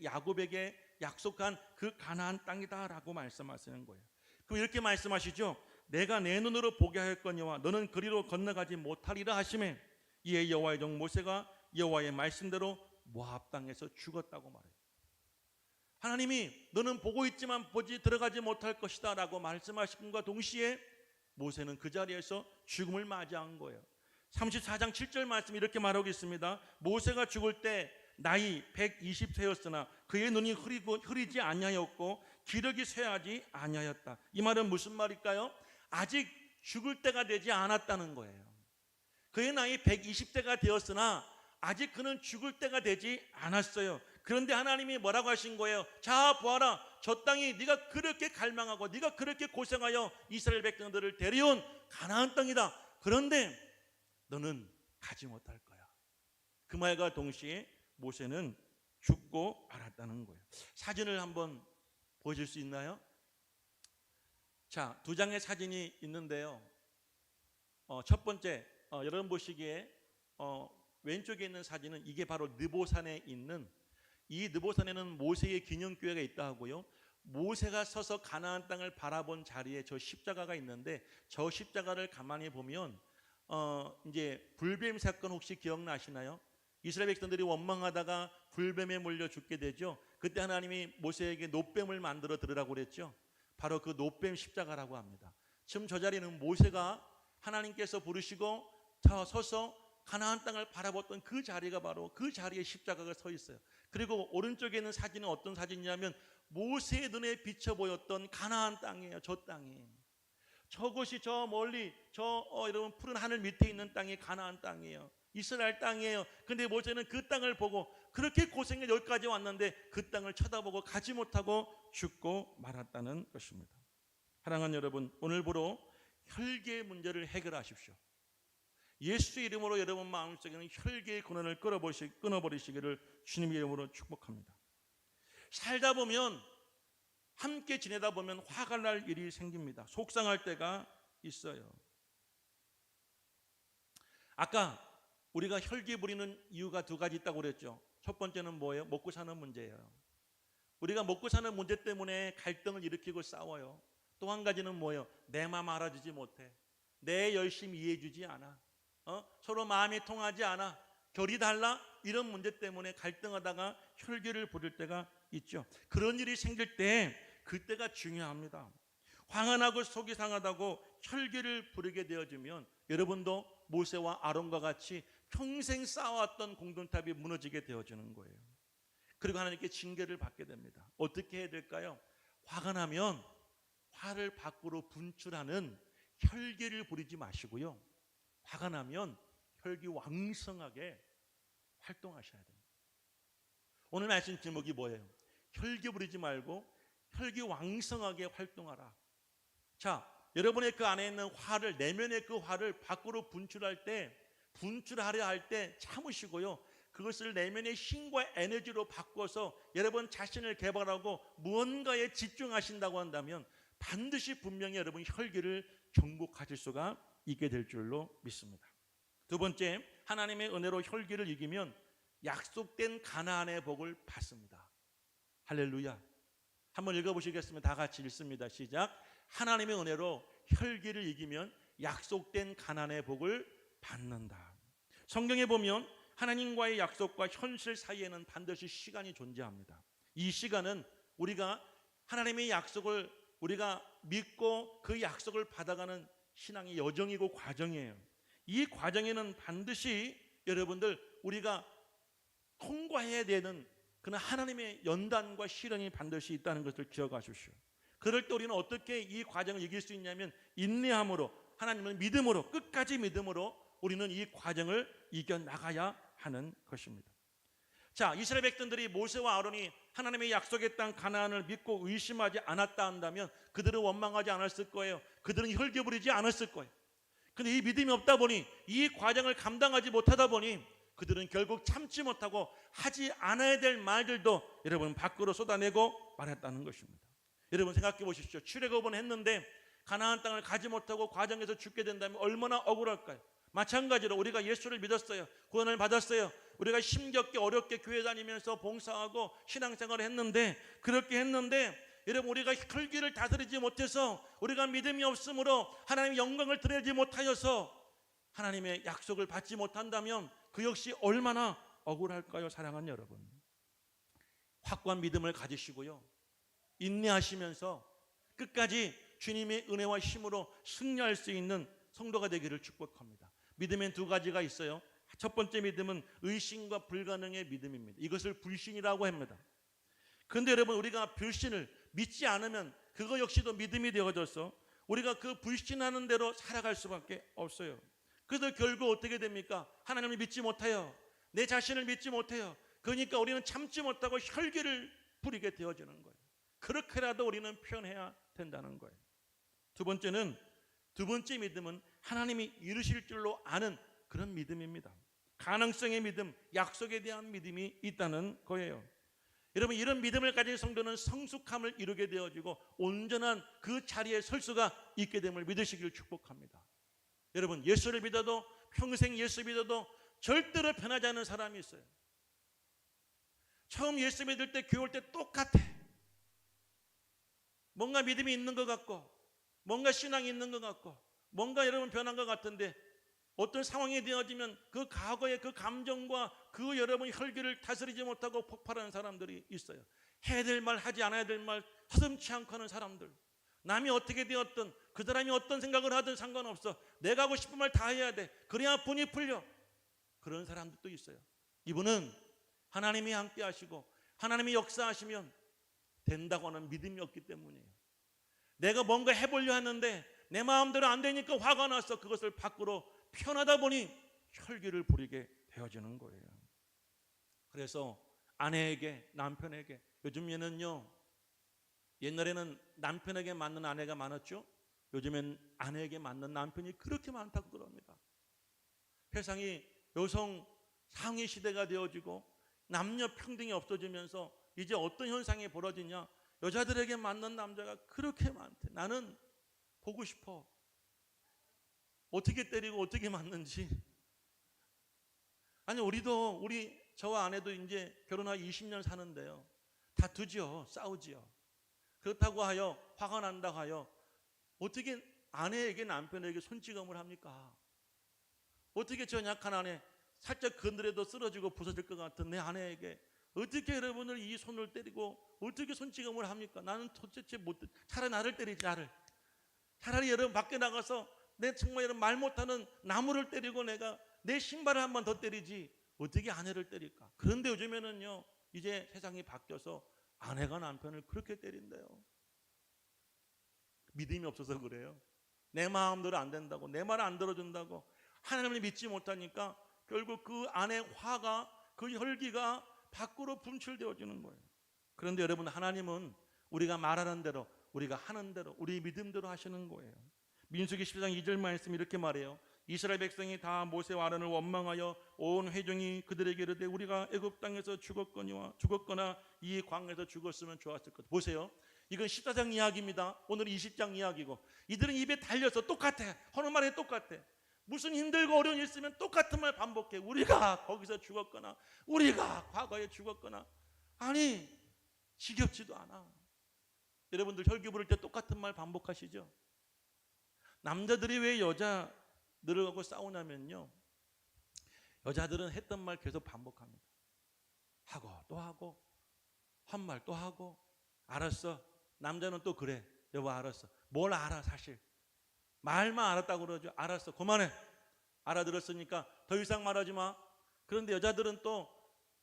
야곱에게 약속한 그 가나안 땅이다라고 말씀하시는 거예요. 그럼 이렇게 말씀하시죠. 내가 내 눈으로 보게 할 거니와 너는 그리로 건너가지 못하리라 하시매 이에 여호와의 종 모세가 여호와의 말씀대로 모압 땅에서 죽었다고 말해요. 하나님이 너는 보고 있지만 들어가지 못할 것이다 라고 말씀하심과 동시에 모세는 그 자리에서 죽음을 맞이한 거예요. 34장 7절 말씀 이렇게 말하고 있습니다. 모세가 죽을 때 나이 120세였으나 그의 눈이 흐리지 아니하였고 기력이 쇠하지 아니하였다. 이 말은 무슨 말일까요? 아직 죽을 때가 되지 않았다는 거예요. 그의 나이 120세가 되었으나 아직 그는 죽을 때가 되지 않았어요. 그런데 하나님이 뭐라고 하신 거예요? 자, 보아라, 저 땅이 네가 그렇게 갈망하고 네가 그렇게 고생하여 이스라엘 백성들을 데려온 가나안 땅이다. 그런데 너는 가지 못할 거야. 그 말과 동시에 모세는 죽고 말았다는 거예요. 사진을 한번 보여줄 수 있나요? 자, 두 장의 사진이 있는데요. 첫 번째, 여러분 보시기에 왼쪽에 있는 사진은 이게 바로 느보산에 있는, 이 느보산에는 모세의 기념교회가 있다 하고요. 모세가 서서 가나안 땅을 바라본 자리에 저 십자가가 있는데 저 십자가를 가만히 보면 이제 불뱀 사건 혹시 기억나시나요? 이스라엘 백성들이 원망하다가 불뱀에 물려 죽게 되죠. 그때 하나님이 모세에게 놋뱀을 만들어 들으라고 그랬죠. 바로 그 놋뱀 십자가라고 합니다. 지금 저 자리는 모세가 하나님께서 부르시고 서서 가나안 땅을 바라봤던 그 자리가 바로 그 자리에 십자가가 서 있어요. 그리고 오른쪽에 있는 사진은 어떤 사진이냐면 모세의 눈에 비쳐 보였던 가나안 땅이에요. 저 땅이. 저곳이 저 멀리 여러분 푸른 하늘 밑에 있는 땅이 가나안 땅이에요. 이스라엘 땅이에요. 근데 모세는 그 땅을 보고 그렇게 고생해 여기까지 왔는데 그 땅을 쳐다보고 가지 못하고 죽고 말았다는 것입니다. 사랑하는 여러분, 오늘부로 혈기의 문제를 해결하십시오. 예수의 이름으로 여러분 마음속에는 혈기의 근원을 끊어버리시기를 주님의 이름으로 축복합니다. 살다 보면, 함께 지내다 보면 화가 날 일이 생깁니다. 속상할 때가 있어요. 아까 우리가 혈기 부리는 이유가 두 가지 있다고 그랬죠. 첫 번째는 뭐예요? 먹고 사는 문제예요. 우리가 먹고 사는 문제 때문에 갈등을 일으키고 싸워요. 또 한 가지는 뭐예요? 내 마음 알아주지 못해. 내 열심히 이해해주지 않아. 서로 마음이 통하지 않아. 결이 달라. 이런 문제 때문에 갈등하다가 혈기를 부릴 때가 있죠. 그런 일이 생길 때 그때가 중요합니다. 화가 나고 속이 상하다고 혈기를 부리게 되어지면 여러분도 모세와 아론과 같이 평생 쌓아왔던 공동탑이 무너지게 되어지는 거예요. 그리고 하나님께 징계를 받게 됩니다. 어떻게 해야 될까요? 화가 나면 화를 밖으로 분출하는 혈기를 부리지 마시고요. 화가 나면 혈기 왕성하게 활동하셔야 됩니다. 오늘 말씀 제목이 뭐예요? 혈기 부리지 말고 혈기 왕성하게 활동하라. 자, 여러분의 그 안에 있는 화를, 내면의 그 화를 밖으로 분출하려 할 때 참으시고요. 그것을 내면의 힘과 에너지로 바꿔서 여러분 자신을 개발하고 무언가에 집중하신다고 한다면 반드시 분명히 여러분 혈기를 정복하실 수가 있게 될 줄로 믿습니다. 두 번째, 하나님의 은혜로 혈기를 이기면 약속된 가나안의 복을 받습니다. 할렐루야. 한번 읽어보시겠습니다. 다 같이 읽습니다. 시작. 하나님의 은혜로 혈기를 이기면 약속된 가나안의 복을 받는다. 성경에 보면 하나님과의 약속과 현실 사이에는 반드시 시간이 존재합니다. 이 시간은 우리가 하나님의 약속을 우리가 믿고 그 약속을 받아가는 신앙의 여정이고 과정이에요. 이 과정에는 반드시 여러분들 우리가 통과해야 되는 그런 하나님의 연단과 시련이 반드시 있다는 것을 기억하십시오. 그럴 때 우리는 어떻게 이 과정을 이길 수 있냐면 인내함으로, 하나님은 믿음으로, 끝까지 믿음으로 우리는 이 과정을 이겨나가야 하는 것입니다. 자, 이스라엘 백성들이 모세와 아론이 하나님의 약속의 땅 가나안을 믿고 의심하지 않았다 한다면 그들은 원망하지 않았을 거예요. 그들은 혈기 부리지 않았을 거예요. 근데 이 믿음이 없다 보니, 이 과정을 감당하지 못하다 보니 그들은 결국 참지 못하고 하지 않아야 될 말들도 여러분 밖으로 쏟아내고 말했다는 것입니다. 여러분 생각해 보십시오. 출애굽은 했는데 가나안 땅을 가지 못하고 과정에서 죽게 된다면 얼마나 억울할까요? 마찬가지로 우리가 예수를 믿었어요. 구원을 받았어요. 우리가 힘겹게 어렵게 교회 다니면서 봉사하고 신앙생활을 했는데, 그렇게 했는데 여러분 우리가 혈기를 다스리지 못해서, 우리가 믿음이 없으므로 하나님의 영광을 드리지 못하여서 하나님의 약속을 받지 못한다면 그 역시 얼마나 억울할까요? 사랑하는 여러분, 확고한 믿음을 가지시고요, 인내하시면서 끝까지 주님의 은혜와 힘으로 승리할 수 있는 성도가 되기를 축복합니다. 믿음엔 두 가지가 있어요. 첫 번째 믿음은 의심과 불가능의 믿음입니다. 이것을 불신이라고 합니다. 그런데 여러분 우리가 불신을 믿지 않으면 그거 역시도 믿음이 되어져서 우리가 그 불신하는 대로 살아갈 수밖에 없어요. 그래서 결국 어떻게 됩니까? 하나님을 믿지 못해요. 내 자신을 믿지 못해요. 그러니까 우리는 참지 못하고 혈기를 부리게 되어지는 거예요. 그렇게라도 우리는 표현해야 된다는 거예요. 두 번째 믿음은 하나님이 이루실 줄로 아는 그런 믿음입니다. 가능성의 믿음, 약속에 대한 믿음이 있다는 거예요. 여러분 이런 믿음을 가진 성도는 성숙함을 이루게 되어지고 온전한 그 자리에 설 수가 있게 됨을 믿으시길 축복합니다. 여러분 예수를 믿어도, 평생 예수 믿어도 절대로 변하지 않는 사람이 있어요. 처음 예수 믿을 때 교회 올 때 똑같아. 뭔가 믿음이 있는 것 같고, 뭔가 신앙이 있는 것 같고, 뭔가 여러분 변한 것 같은데 어떤 상황이 되어지면 그 과거의 그 감정과 그 여러분 혈기를 다스리지 못하고 폭발하는 사람들이 있어요. 해야 될 말, 하지 않아야 될 말 서슴지 않고 하는 사람들. 남이 어떻게 되었든 그 사람이 어떤 생각을 하든 상관없어. 내가 하고 싶은 말 다 해야 돼. 그래야 분이 풀려. 그런 사람들도 있어요. 이분은 하나님이 함께 하시고 하나님이 역사하시면 된다고 하는 믿음이 없기 때문이에요. 내가 뭔가 해보려 하는데 내 마음대로 안 되니까 화가 나서 그것을 밖으로 표현하다 보니 혈기를 부리게 되어지는 거예요. 그래서 아내에게, 남편에게, 요즘에는요, 옛날에는 남편에게 맞는 아내가 많았죠. 요즘엔 아내에게 맞는 남편이 그렇게 많다고 그럽니다. 세상이 여성 상위 시대가 되어지고 남녀 평등이 없어지면서 이제 어떤 현상이 벌어지냐? 여자들에게 맞는 남자가 그렇게 많대. 나는 보고 싶어. 어떻게 때리고 어떻게 맞는지. 아니 우리 저와 아내도 이제 결혼하고 20년 사는데요. 다투죠. 싸우지요. 그렇다고 하여 화가 난다고 하여 어떻게 아내에게 남편에게 손찌검을 합니까? 어떻게 저 약한 아내 살짝 건드려도 쓰러지고 부서질 것 같은 내 아내에게 어떻게 여러분을 이 손을 때리고 어떻게 손찌검을 합니까? 나는 도대체 차라리 나를 때리지. 나를 차라리 여러분 밖에 나가서 내 정말 여러분 말 못하는 나무를 때리고 내가 내 신발을 한 번 더 때리지 어떻게 아내를 때릴까? 그런데 요즘에는요 이제 세상이 바뀌어서 아내가 남편을 그렇게 때린대요. 믿음이 없어서 그래요. 내 마음대로 안 된다고, 내 말을 안 들어준다고, 하나님을 믿지 못하니까 결국 그 안에 화가, 그 혈기가 밖으로 분출되어지는 거예요. 그런데 여러분, 하나님은 우리가 말하는 대로, 우리가 하는 대로, 우리 믿음대로 하시는 거예요. 민수기 10장 2절 말씀 이렇게 말해요. 이스라엘 백성이 다 모세와 아론을 원망하여 온 회중이 그들에게 이르되 우리가 애굽 땅에서 죽었거나 이 광에서 죽었으면 좋았을 것. 보세요. 이건 14장 이야기입니다. 오늘 20장 이야기고, 이들은 입에 달려서 똑같아. 하는 말이 똑같아. 무슨 힘들고 어려운 일 있으면 똑같은 말 반복해. 우리가 거기서 죽었거나, 우리가 과거에 죽었거나. 아니, 지겹지도 않아. 여러분들 혈기 부를 때 똑같은 말 반복하시죠? 남자들이 왜 여자들하고 싸우냐면요, 여자들은 했던 말 계속 반복합니다. 하고 또 하고, 한 말 또 하고. 알았어. 남자는 또 그래. 여보 알았어. 뭘 알아 사실. 말만 알았다고 그러죠. 알았어. 그만해. 알아들었으니까 더 이상 말하지 마. 그런데 여자들은 또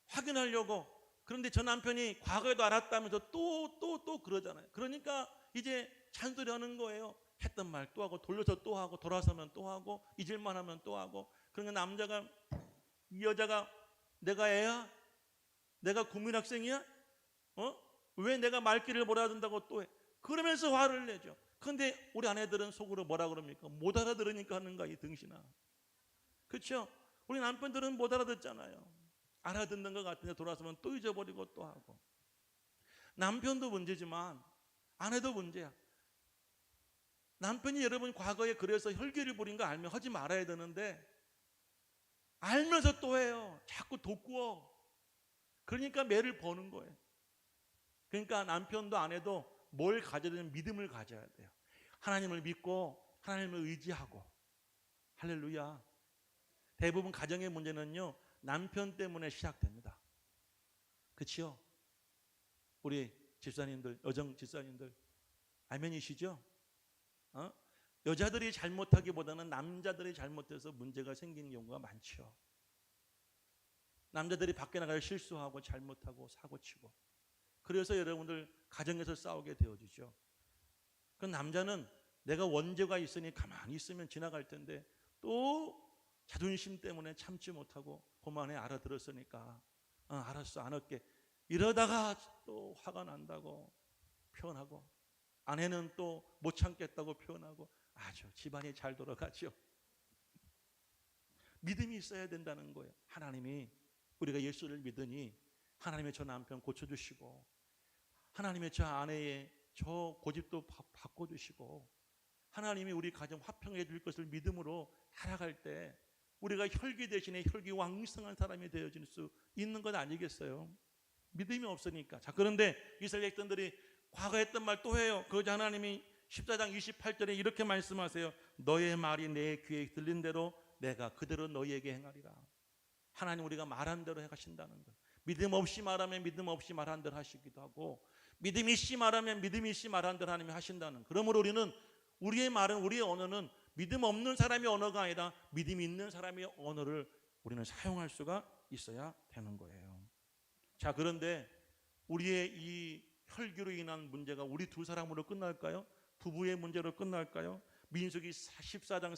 확인하려고, 그런데 저 남편이 과거에도 알았다면서 또 그러잖아요. 그러니까 이제 잔소리하는 거예요. 했던 말 또 하고, 돌려서 또 하고, 돌아서면 또 하고, 잊을만 하면 또 하고. 그러니까 남자가, 이 여자가 내가 애야? 내가 국민학생이야? 왜 내가 말귀를 못 알아듣는다고 또 해? 그러면서 화를 내죠. 그런데 우리 아내들은 속으로 뭐라 그럽니까? 못 알아들으니까 하는가, 이 등신아. 그렇죠? 우리 남편들은 못 알아듣잖아요. 알아듣는 것 같은데 돌아서면 또 잊어버리고 또 하고. 남편도 문제지만 아내도 문제야. 남편이 여러분 과거에 그래서 혈기를 부린 거 알면 하지 말아야 되는데 알면서 또 해요. 자꾸 돋구어. 그러니까 매를 버는 거예요. 그러니까 남편도 아내도 뭘 가져야 되는 믿음을 가져야 돼요. 하나님을 믿고 하나님을 의지하고. 할렐루야. 대부분 가정의 문제는요, 남편 때문에 시작됩니다. 그렇죠? 우리 집사님들, 여정 집사님들 아멘이시죠? 여자들이 잘못하기보다는 남자들이 잘못해서 문제가 생기는 경우가 많죠. 남자들이 밖에 나가서 실수하고 잘못하고 사고치고. 그래서 여러분들 가정에서 싸우게 되어지죠. 그 남자는 내가 원죄가 있으니 가만히 있으면 지나갈 텐데 또 자존심 때문에 참지 못하고 그만에 알아들었으니까 알았어 안 할게. 이러다가 또 화가 난다고 표현하고, 아내는 또 못 참겠다고 표현하고, 아주 집안이 잘 돌아가죠. 믿음이 있어야 된다는 거예요. 하나님이, 우리가 예수를 믿으니 하나님의 저 남편 고쳐주시고, 하나님의 저 아내의 저 고집도 바꿔주시고, 하나님이 우리 가정 화평해 줄 것을 믿음으로 살아갈 때 우리가 혈기 대신에 혈기 왕성한 사람이 되어질 수 있는 것 아니겠어요? 믿음이 없으니까. 자, 그런데 이스라엘 백성들이 과거 했던 말 또 해요. 그러자 하나님이 14장 28절에 이렇게 말씀하세요. 너의 말이 내 귀에 들린 대로 내가 그대로 너희에게 행하리라. 하나님, 우리가 말한 대로 해가신다는 것. 믿음 없이 말하면 믿음 없이 말한 대로 하시기도 하고, 믿음 있이 말하면 믿음 있이 말한 대로 하나님이 하신다는 것. 그러므로 우리는, 우리의 말은, 우리의 언어는 믿음 없는 사람의 언어가 아니라 믿음 있는 사람의 언어를 우리는 사용할 수가 있어야 되는 거예요. 자, 그런데 우리의 이 혈기로 인한 문제가 우리 두 사람으로 끝날까요? 부부의 문제로 끝날까요? 민수기 14장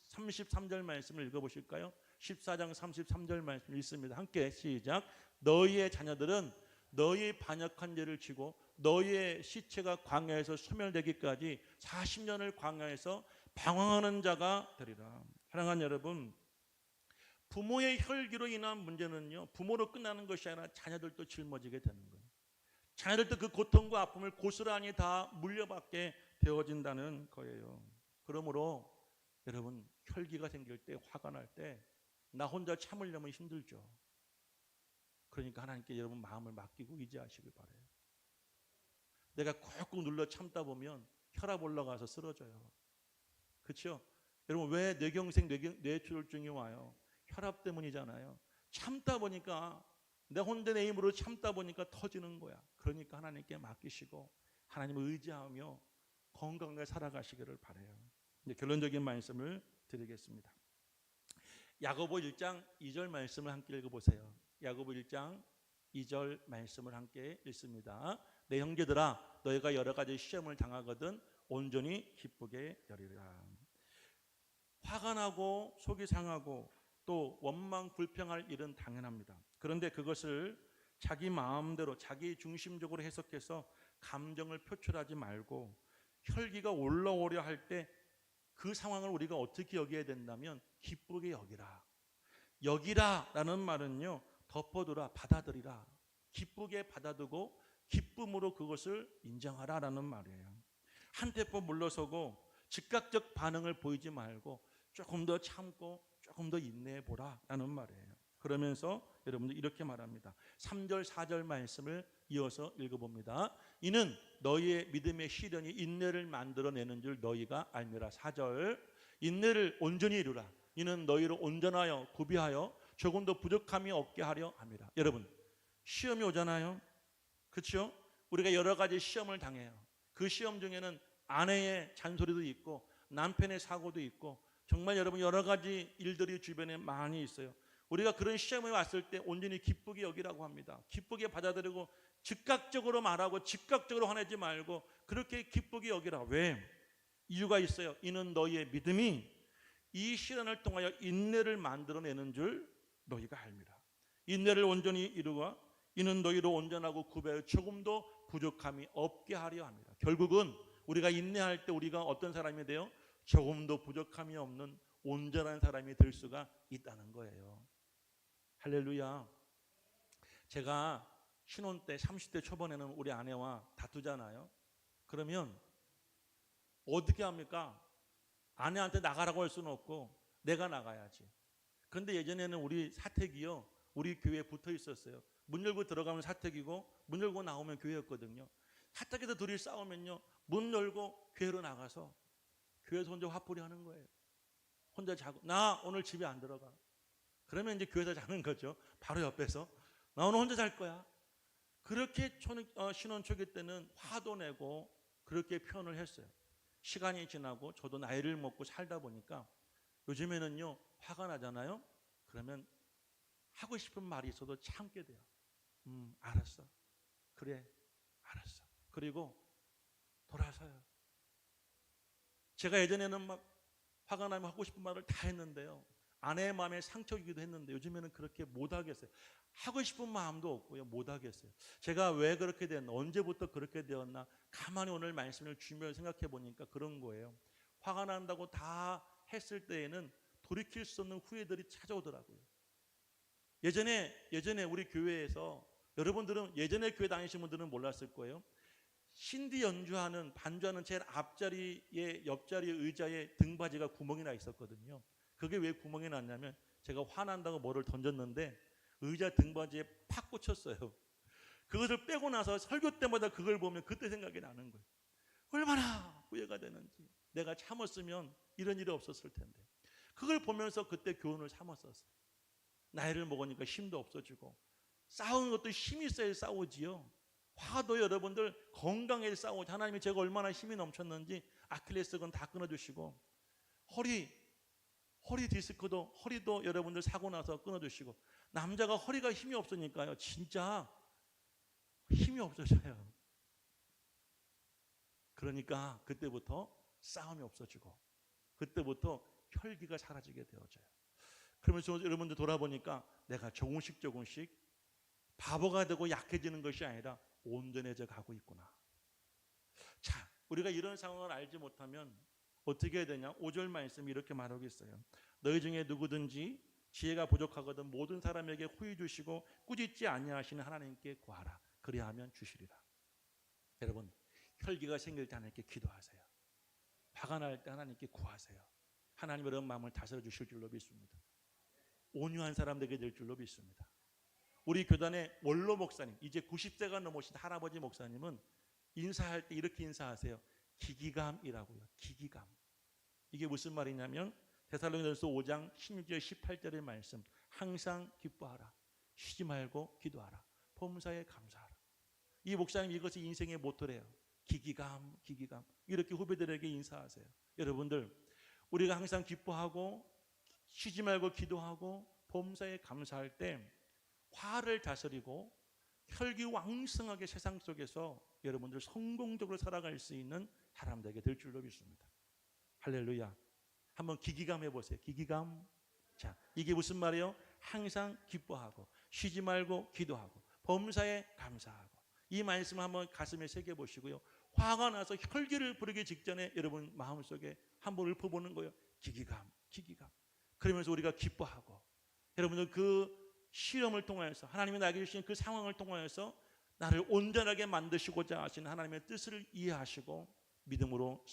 33절 말씀을 읽어보실까요? 14장 33절 말씀 읽습니다. 함께 시작. 너희의 자녀들은 너희의 반역한 죄를 지고 너희의 시체가 광야에서 소멸되기까지 40년을 광야에서 방황하는 자가 되리라. 사랑하는 여러분, 부모의 혈기로 인한 문제는요, 부모로 끝나는 것이 아니라 자녀들도 짊어지게 되는 거예요. 자녀들도 그 고통과 아픔을 고스란히 다 물려받게 되어진다는 거예요. 그러므로 여러분, 혈기가 생길 때, 화가 날 때 나 혼자 참으려면 힘들죠. 그러니까 하나님께 여러분 마음을 맡기고 의지하시길 바라요. 내가 꾹꾹 눌러 참다 보면 혈압 올라가서 쓰러져요. 그렇죠? 여러분, 왜 뇌경색, 뇌출혈증이 와요? 혈압 때문이잖아요. 참다 보니까, 내 혼자 내 힘으로 참다 보니까 터지는 거야. 그러니까 하나님께 맡기시고 하나님을 의지하며 건강하게 살아가시기를 바라요. 이제 결론적인 말씀을 드리겠습니다. 야고보 1장 2절 말씀을 함께 읽어보세요. 야고보 1장 2절 말씀을 함께 읽습니다. 내 형제들아, 너희가 여러 가지 시험을 당하거든 온전히 기쁘게 여기라. 화가 나고 속이 상하고 또 원망 불평할 일은 당연합니다. 그런데 그것을 자기 마음대로 자기 중심적으로 해석해서 감정을 표출하지 말고 혈기가 올라오려 할 때 그 상황을 우리가 어떻게 여겨야 된다면 기쁘게 여기라. 여기라라는 말은요, 덮어두라, 받아들이라. 기쁘게 받아두고 기쁨으로 그것을 인정하라라는 말이에요. 한 템포 물러서고 즉각적 반응을 보이지 말고 조금 더 참고 조금 더 인내해 보라라는 말이에요. 그러면서 여러분들 이렇게 말합니다. 3절 4절 말씀을 이어서 읽어봅니다. 이는 너희의 믿음의 시련이 인내를 만들어내는 줄 너희가 알미라. 4절, 인내를 온전히 이루라. 이는 너희를 온전하여 구비하여 조금 더 부족함이 없게 하려 함이라. 여러분, 시험이 오잖아요. 그렇죠? 우리가 여러 가지 시험을 당해요. 그 시험 중에는 아내의 잔소리도 있고 남편의 사고도 있고 정말 여러분 여러 가지 일들이 주변에 많이 있어요. 우리가 그런 시험이 왔을 때 온전히 기쁘게 여기라고 합니다. 기쁘게 받아들이고 즉각적으로 말하고 즉각적으로 화내지 말고 그렇게 기쁘게 여기라. 왜? 이유가 있어요. 이는 너희의 믿음이 이 시련을 통하여 인내를 만들어내는 줄 너희가 알미라. 인내를 온전히 이루어 이는 너희로 온전하고 구별하여 조금도 부족함이 없게 하려 합니다. 결국은 우리가 인내할 때 우리가 어떤 사람이 돼요? 조금도 부족함이 없는 온전한 사람이 될 수가 있다는 거예요. 할렐루야. 제가 신혼 때 30대 초반에는 우리 아내와 다투잖아요. 그러면 어떻게 합니까? 아내한테 나가라고 할 수는 없고 내가 나가야지. 그런데 예전에는 우리 사택이요, 우리 교회에 붙어 있었어요. 문 열고 들어가면 사택이고 문 열고 나오면 교회였거든요. 사택에서 둘이 싸우면요, 문 열고 교회로 나가서 교회에서 혼자 화풀이 하는 거예요. 혼자 자고, 나 오늘 집에 안 들어가. 그러면 이제 교회에서 자는 거죠. 바로 옆에서. 나 오늘 혼자 잘 거야. 그렇게 신혼 초기 때는 화도 내고 그렇게 표현을 했어요. 시간이 지나고 저도 나이를 먹고 살다 보니까 요즘에는요, 화가 나잖아요. 그러면 하고 싶은 말이 있어도 참게 돼요. 알았어. 그래, 알았어. 그리고 돌아서요. 제가 예전에는 막 화가 나면 하고 싶은 말을 다 했는데요, 아내의 마음에 상처 주기도 했는데 요즘에는 그렇게 못하겠어요. 하고 싶은 마음도 없고요, 못하겠어요. 제가 왜 그렇게 됐나, 언제부터 그렇게 되었나, 가만히 오늘 말씀을 주며 생각해 보니까 그런 거예요. 화가 난다고 다 했을 때에는 돌이킬 수 없는 후회들이 찾아오더라고요. 예전에 우리 교회에서, 여러분들은 예전에 교회 다니신 분들은 몰랐을 거예요. 신디 연주하는 반주하는 제일 앞자리에 옆자리 의자에 등받이가 구멍이 나 있었거든요. 그게 왜 구멍이 났냐면 제가 화난다고 뭐를 던졌는데 의자 등받이에 팍 꽂혔어요. 그것을 빼고 나서 설교 때마다 그걸 보면 그때 생각이 나는 거예요. 얼마나 후회가 되는지. 내가 참았으면 이런 일이 없었을 텐데. 그걸 보면서 그때 교훈을 삼았었어요. 나이를 먹으니까 힘도 없어지고 싸우는 것도 힘이 있어야 싸우지요. 화도 여러분들 건강에 싸우고, 하나님이 제가 얼마나 힘이 넘쳤는지 아킬레스건 다 끊어주시고, 허리 디스크도, 허리도 여러분들 사고 나서 끊어주시고, 남자가 허리가 힘이 없으니까요, 진짜 힘이 없어져요. 그러니까 그때부터 싸움이 없어지고 그때부터 혈기가 사라지게 되어져요. 그러면서 여러분들 돌아보니까 내가 조금씩 바보가 되고 약해지는 것이 아니라 온전해져 가고 있구나. 자, 우리가 이런 상황을 알지 못하면 어떻게 해야 되냐? 5절 말씀이 이렇게 말하고 있어요. 너희 중에 누구든지 지혜가 부족하거든 모든 사람에게 후히 주시고 꾸짖지 아니하시는 하나님께 구하라. 그리하면 주시리라. 여러분, 혈기가 생길 때 하나님께 기도하세요. 화가 날 때 하나님께 구하세요. 하나님 여러분 마음을 다스려 주실 줄로 믿습니다. 온유한 사람 되게 될 줄로 믿습니다. 우리 교단의 원로 목사님, 이제 90세가 넘으신 할아버지 목사님은 인사할 때 이렇게 인사하세요. 기기감이라고요. 기기감. 이게 무슨 말이냐면 데살로니가전서 5장 16절 18절의 말씀, 항상 기뻐하라, 쉬지 말고 기도하라, 범사에 감사하라. 이 목사님 이것이 인생의 모토래요. 기기감, 기기감. 이렇게 후배들에게 인사하세요. 여러분들, 우리가 항상 기뻐하고 쉬지 말고 기도하고 범사에 감사할 때 화를 다스리고 혈기왕성하게 세상 속에서 여러분들 성공적으로 살아갈 수 있는 사람 되게 될 줄로 믿습니다. 할렐루야. 한번 기기감 해보세요. 기기감. 자, 이게 무슨 말이에요? 항상 기뻐하고 쉬지 말고 기도하고 범사에 감사하고. 이 말씀을 한번 가슴에 새겨보시고요. 화가 나서 혈기를 부르기 직전에 여러분 마음속에 한번 읊어보는 거예요. 기기감, 기기감. 그러면서 우리가 기뻐하고 여러분들 그 시험을 통하여서 하나님이 나에게 주신 그 상황을 통하여서 나를 온전하게 만드시고자 하시는 하나님의 뜻을 이해하시고 믿음으로